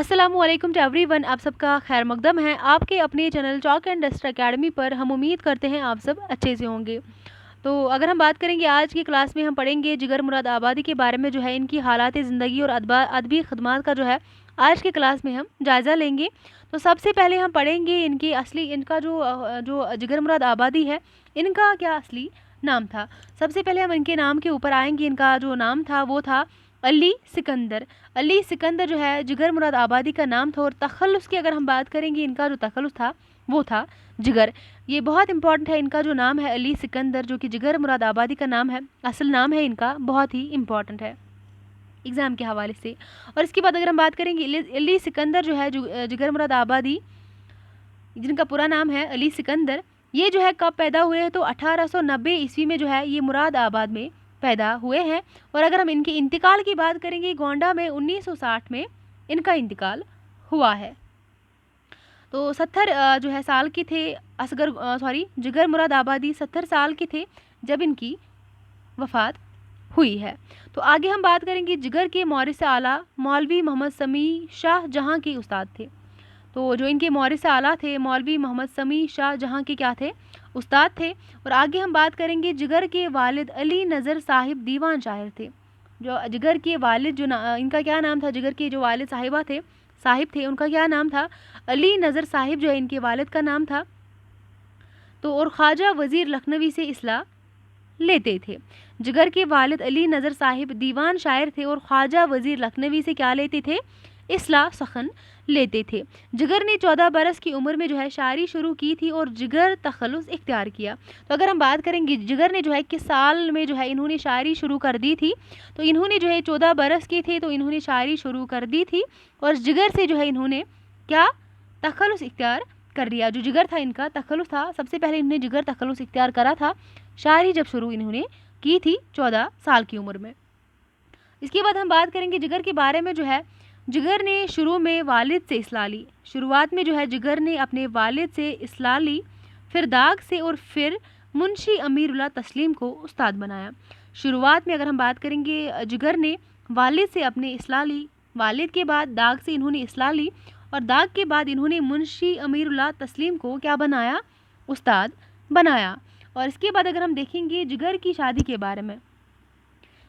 अस्सलामु अलैकुम to everyone. आप सबका खैर मकदम है आपके अपने channel chalk and dust academy पर। हम उम्मीद करते हैं आप सब अच्छे से होंगे। तो अगर हम बात करेंगे आज की क्लास में हम पढ़ेंगे जिगर मुराद आबादी के बारे में, जो है इनकी हालात ज़िंदगी और अदबी खदमात का जो है आज की क्लास में हम जायज़ा लेंगे। तो सबसे पहले हम पढ़ेंगे इनका जो जिगर मुराद आबादी है, इनका क्या असली नाम था। सबसे पहले हम इनके नाम के ऊपर आएंगे। इनका जो नाम था वो था अली सिकंदर। अली सिकंदर जो है जिगर मुराद आबादी का नाम था। और तखल्लुस की अगर हम बात करेंगे, इनका जो तखल्लुस था वो था जिगर। ये बहुत इंपॉर्टेंट है। इनका जो नाम है अली सिकंदर, जो कि जिगर मुराद आबादी का नाम है, असल नाम है इनका, बहुत ही इंपॉर्टेंट है एग्ज़ाम के हवाले से। और इसके बाद अगर हम बात करेंगे अली सिकंदर जो है जिगर मुराद आबादी, जिनका पूरा नाम है अली सिकंदर, ये जो है कब पैदा हुए हैं तो 1890 ईस्वी में जो है ये मुराद आबाद में पैदा हुए हैं। और अगर हम इनके इंतकाल की बात करेंगे, गोंडा में 1960 में इनका इंतकाल हुआ है। तो 70 जो है साल के थे जिगर मुराद आबादी 70 साल के थे जब इनकी वफ़ात हुई है। तो आगे हम बात करेंगे जिगर के मौरिस आला मौलवी मोहम्मद समी शाह जहाँ के उस्ताद थे। तो जो इनके मौरिस आला थे मौलवी मोहम्मद समी शाह जहाँ के क्या थे, उस्ताद थे। और आगे हम बात करेंगे जिगर के वालिद अली नज़र साहिब दीवान शायर थे। जो जिगर के वालिद इनका क्या नाम था, जिगर के जो वालिद साहिब थे उनका क्या नाम था, अली नज़र साहिब जो है इनके वालिद का नाम था। तो और ख्वाजा वज़ीर लखनवी से इस्लाह लेते थे। जिगर के वालिद अली नज़र साहिब दीवान शायर थे और ख्वाजा वज़ीर लखनवी से क्या लेते थे, इस्लाह सखन लेते थे। जिगर ने 14 बरस की उम्र में जो है शायरी शुरू की थी और जिगर तखल्लुस इख्तियार किया। तो अगर हम बात करेंगे जिगर ने जो है किस साल में जो है इन्होंने शायरी शुरू कर दी थी, तो इन्होंने जो है 14 बरस के थे तो इन्होंने शायरी शुरू कर दी थी। और जिगर से जो है इन्होंने क्या तखल्लुस इख्तियार कर लिया। जो जिगर था इनका तखल्लुस था, सबसे पहले इन्होंने जिगर तखल्लुस इख्तियार करा था शायरी जब शुरू इन्होंने की थी 14 साल की उम्र में। इसके बाद हम बात करेंगे जिगर के बारे में। जो है जिगर ने शुरू में वालिद से इस्लाह ली। शुरुआत में जो है जिगर ने अपने वालिद से इस्लाह ली, फिर दाग से और फिर मुंशी अमीरुल्लाह तस्लीम को उस्ताद बनाया। शुरुआत में अगर हम बात करेंगे, जिगर ने वालिद से अपने इस्लाह ली, वालिद के बाद दाग से इन्होंने इस्लाह ली और दाग के बाद इन्होंने मुंशी अमीरुल्लाह तस्लीम को क्या बनाया, उस्ताद बनाया। और इसके बाद अगर हम देखेंगे जिगर की शादी के बारे में,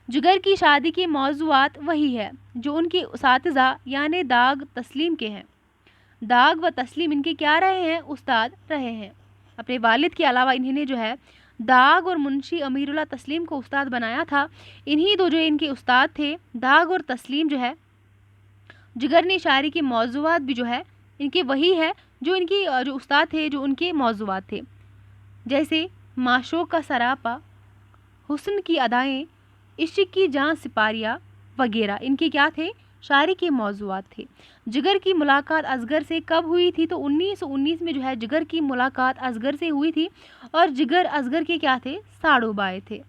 जिगर की शादी के मौज़ूआत वही है जो उनके उसातिज़ा यानी दाग तस्लीम के हैं। दाग व तस्लीम इनके क्या रहे हैं, उस्ताद रहे हैं। अपने वालिद के अलावा इन्होंने जो है दाग और मुंशी अमीरुल्लाह तस्लीम को उस्ताद बनाया था। इन्हीं दो जो इनके उस्ताद थे, दाग और तस्लीम, जो है जिगर ने शायरी के मौज़ूआत भी जो है इनके वही है जो इनकी जो उस्ताद थे, जो उनके मौज़ूआत थे। जैसे माशोक का सरापा, हुस्न की अदाएँ, इश्क की जान सिपारिया वगैरह इनके क्या थे, शायरी के मौज़ूआत थे। जिगर की मुलाकात असगर से कब हुई थी तो 1919 में जो है जिगर की मुलाकात असगर से हुई थी। और जिगर असगर के क्या थे, साड़ू बाई थे।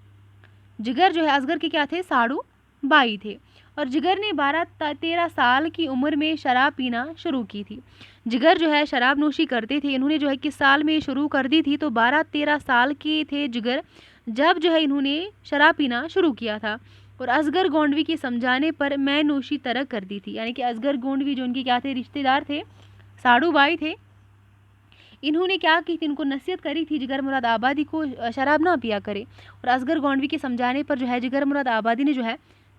जिगर जो है असगर के क्या थे, साड़ू बाई थे। और जिगर ने 12-13 साल की उम्र में शराब पीना शुरू की थी। जिगर जो है शराब नोशी करते थे। इन्होंने जो है किस साल में शुरू कर दी थी तो 12-13 साल के थे जिगर जब जो है इन्होंने शराब पीना शुरू किया था। और असगर गोंडवी के समझाने पर मैं नोशी तरक कर दी थी। यानी कि असगर गोंडवी जो उनके क्या थे, रिश्तेदार थे, साड़ू बाई थे, इन्होंने क्या की थी, इनको नसीहत करी थी जिगर मुराद आबादी को शराब ना पिया करे। और असगर गोंडवी के समझाने पर जो है जिगर मुराद आबादी ने जो है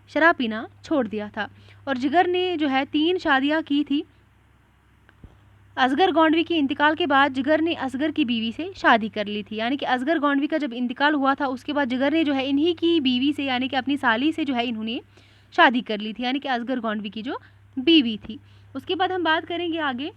शराब पीना छोड़ दिया था। और जिगर ने जो है 3 शादियाँ की थी। असगर गोंडवी के इंतकाल के बाद जिगर ने असगर की बीवी से शादी कर ली थी। यानी कि असगर गोंडवी का जब इंतकाल हुआ था उसके बाद जिगर ने जो है इन्हीं की बीवी से, यानी कि अपनी साली से जो है इन्होंने शादी कर ली थी, यानी कि असगर गोंडवी की जो बीवी थी। उसके बाद हम बात करेंगे आगे,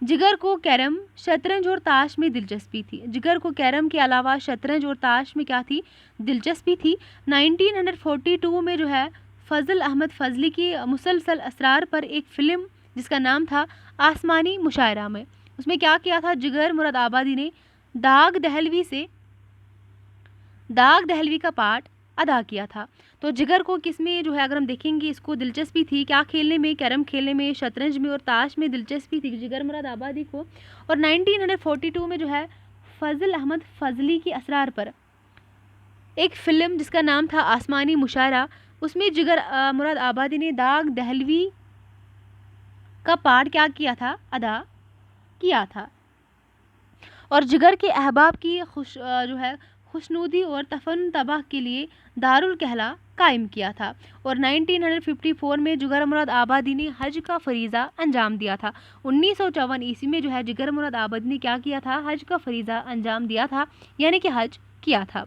जिगर को कैरम, शतरंज और ताश में दिलचस्पी थी। जिगर को कैरम के अलावा शतरंज और ताश में क्या थी, दिलचस्पी थी। 1942 में जो है फजल अहमद फजली की मुसलसल असरार पर एक फ़िल्म जिसका नाम था आसमानी मुशायरा में, उसमें क्या किया था, जिगर मुराद आबादी ने दाग दहलवी का पार्ट अदा किया था। तो जिगर को किस में जो है अगर हम देखेंगे, इसको दिलचस्पी थी क्या खेलने में, कैरम खेलने में, शतरंज में और ताश में दिलचस्पी थी जिगर मुराद आबादी को। और 1942 में जो है फजल अहमद फजली की असरार पर एक फ़िल्म जिसका नाम था आसमानी मुशायरा, उसमें जिगर मुराद आबादी ने दाग दहलवी کا پارٹ کیا کیا تھا، ادا کیا تھا، اور جگر کے احباب کی خوشنودی اور تفن تباہ کے لیے دارالکہلا قائم کیا تھا، اور 1954 میں جگر مراد آبادی نے حج کا فریضہ انجام دیا تھا۔ 1954 عیسوی میں جگر مراد آبادی نے کیا کیا تھا، حج کا فریضہ انجام دیا تھا، یعنی کہ حج کیا تھا۔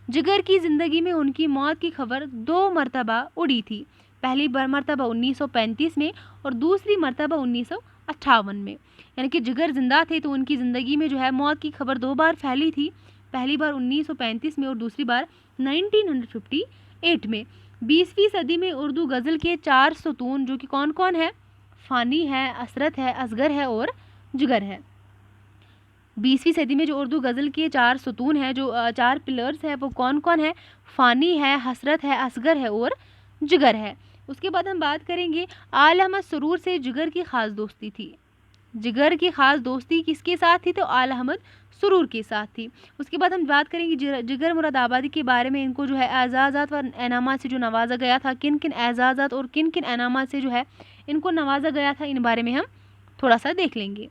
جگر کی زندگی میں ان کی موت کی خبر 2 مرتبہ اڑی تھی، پہلی مرتبہ 1935 میں اور دوسری مرتبہ 1958 میں، یعنی کہ جگر زندہ تھے تو ان کی زندگی میں موت کی خبر 2 بار پھیلی تھی، پہلی بار 1935 میں اور دوسری بار 1958 میں۔ 20ویں صدی میں اردو غزل کے 4 ستون جو کہ کون کون ہے، فانی ہے، عصرت ہے، اصغر ہے اور جگر ہے۔ 20ویں صدی میں جو اردو غزل کے 4 ستون ہیں، جو 4 پلرز ہیں، وہ کون کون ہے، فانی ہے، حسرت ہے، اصغر ہے اور جگر ہے۔ اس کے بعد ہم بات کریں گے آل احمد سرور سے جگر کی خاص دوستی تھی۔ جگر کی خاص دوستی کس کے ساتھ تھی، تو آل احمد سرور کے ساتھ تھی۔ اس کے بعد ہم بات کریں گے جگر مراد آبادی کے بارے میں، ان کو اعزازات و انعامات سے جو نوازا گیا تھا، کن کن اعزازات اور کن کن انعامات سے ان کو نوازا گیا تھا، ان بارے میں ہم تھوڑا سا دیکھ لیں گے۔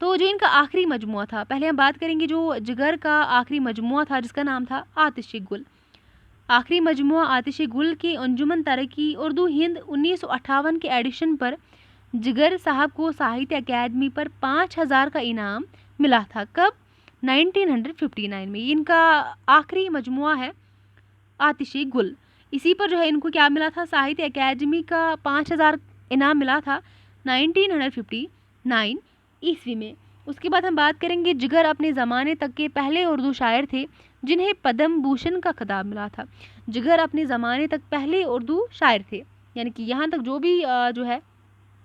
تو جو ان کا آخری مجموعہ تھا، پہلے ہم بات کریں گے جو جگر کا آخری مجموعہ تھا جس کا نام تھا آتش گل۔ آخری مجموعہ آتش گل کے انجمن ترقی اردو ہند 1958 کے ایڈیشن پر جگر صاحب کو ساہتیہ اکیڈمی پر 5000 کا انعام ملا تھا۔ کب؟ 1959 میں۔ ان کا آخری مجموعہ ہے آتش گل، اسی پر ان کو کیا ملا تھا، ساہتیہ اکیڈمی کا 5000 انعام ملا تھا 1959 عیسوی میں۔ اس کے بعد ہم بات کریں گے جگر اپنے زمانے تک کے پہلے اردو شاعر تھے جنہیں پدم بھوشن کا خطاب ملا تھا۔ جگر اپنے زمانے تک پہلے اردو شاعر تھے، یعنی کہ یہاں تک جو بھی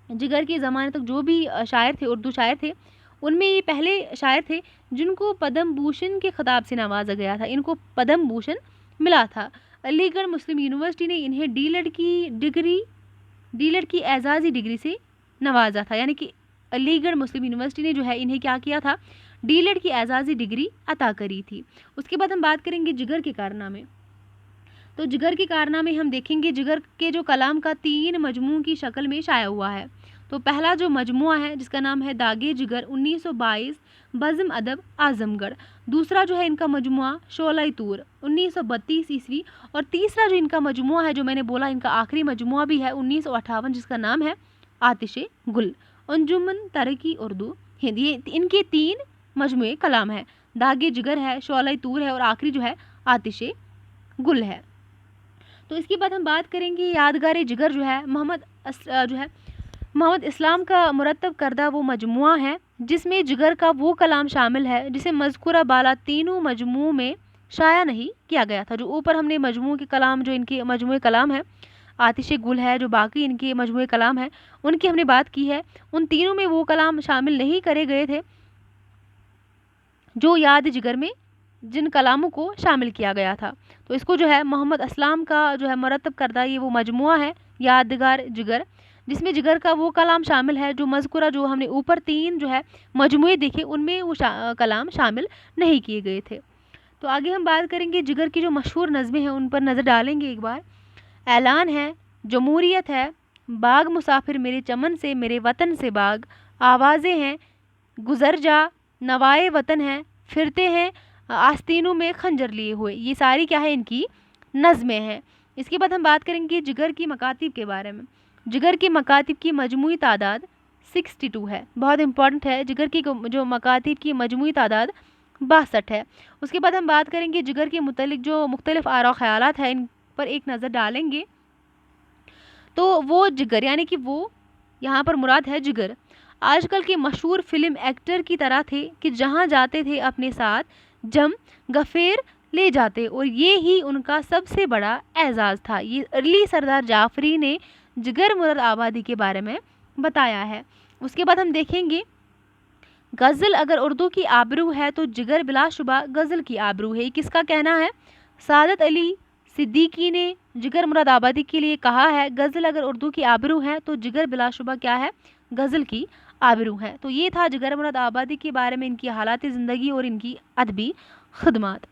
جگر کے زمانے تک جو بھی شاعر تھے، اردو شاعر تھے، ان میں یہ پہلے شاعر تھے جن کو پدم بھوشن کے خطاب سے نوازا گیا تھا، ان کو پدم بھوشن ملا تھا۔ علی گڑھ مسلم یونیورسٹی نے انہیں ڈی لٹ کی اعزازی ڈگری سے نوازا تھا، یعنی کہ علی گڑھ مسلم یونیورسٹی نے انہیں کیا تھا، ڈی لٹ کی اعزازی ڈگری عطا کری تھی۔ اس کے بعد ہم بات کریں گے جگر کے کارنامے۔ تو جگر کے کارنامے ہم دیکھیں گے جگر کے جو کلام کا 3 مجموعوں کی شکل میں شائع ہوا ہے۔ تو پہلا جو مجموعہ ہے جس کا نام ہے داغ جگر 1922 بزم ادب اعظم گڑھ، دوسرا ان کا مجموعہ شعلہ طور 1932 عیسوی، اور تیسرا جو ان کا مجموعہ ہے جو میں نے بولا ان کا آخری مجموعہ بھی ہے 1958 جس کا نام ہے آتش گل، انجمن ترقی اردو ہند۔ یہ ان کے 3 مجموعے کلام ہے، داغ جگر ہے، شعلہ طور ہے اور آخری آتش گل ہے۔ تو اس کے بعد ہم بات کریں گے یادگار جگر محمد اسلام کا مرتب کردہ وہ مجموعہ ہے جس میں جگر کا وہ کلام شامل ہے جسے مذکورہ بالا تینوں مجموعوں میں شائع نہیں کیا گیا تھا۔ جو اوپر ہم نے مجموعے کے کلام، جو ان کے مجموعے کلام ہے، آتش گل ہے، جو باقی ان کے مجموعے کلام ہیں ان کی ہم نے بات کی ہے، ان تینوں میں وہ کلام شامل نہیں کرے گئے تھے جو یاد جگر میں جن کلاموں کو شامل کیا گیا تھا۔ تو اس کو محمد اسلام کا مرتب کردہ یہ وہ مجموعہ ہے یادگار جگر، جس میں جگر کا وہ کلام شامل ہے جو مذکورہ جو ہم نے اوپر 3 مجموعے دیکھے ان میں وہ کلام شامل نہیں کیے گئے تھے۔ تو آگے ہم بات کریں گے جگر کی جو مشہور نظمیں ہیں ان پر نظر ڈالیں گے ایک بار۔ اعلان ہے، جمہوریت ہے، باغ مسافر میرے چمن سے، میرے وطن سے باغ، آوازیں ہیں، گزر جا، نوائے وطن ہے، پھرتے ہیں آستینوں میں خنجر لیے ہوئے، یہ ساری کیا ہے ان کی نظمیں ہیں۔ اس کے بعد ہم بات کریں گے جگر کی مکاتب کے بارے میں۔ جگر کی مکاتب کی مجموعی تعداد 62 ہے، بہت امپورٹنٹ ہے، جگر کی جو مکاتب کی مجموعی تعداد 62 ہے۔ اس کے بعد ہم بات کریں گے جگر کے متعلق جو مختلف آراء و خیالات ہیں ان پر ایک نظر ڈالیں گے۔ تو وہ جگر یعنی کہ وہ یہاں پر مراد ہے جگر آج کل کے مشہور فلم ایکٹر کی طرح تھے کہ جہاں جاتے تھے اپنے ساتھ جم غفیر لے جاتے، اور یہ ہی ان کا سب سے بڑا اعزاز تھا۔ یہ ارلی سردار جعفری نے جگر مراد آبادی کے بارے میں بتایا ہے۔ اس کے بعد ہم دیکھیں گے غزل اگر اردو کی آبرو ہے تو جگر بلا شبہ غزل کی آبرو ہے، یہ کس کا کہنا ہے؟ سعادت علی صدیقی نے جگر مراد آبادی کے لیے کہا ہے غزل اگر اردو کی آبرو ہے تو جگر بلا شبہ کیا ہے؟ غزل کی آبرو ہے۔ تو یہ تھا جگر مراد آبادی کے بارے میں ان کی حالات زندگی اور ان کی ادبی خدمات۔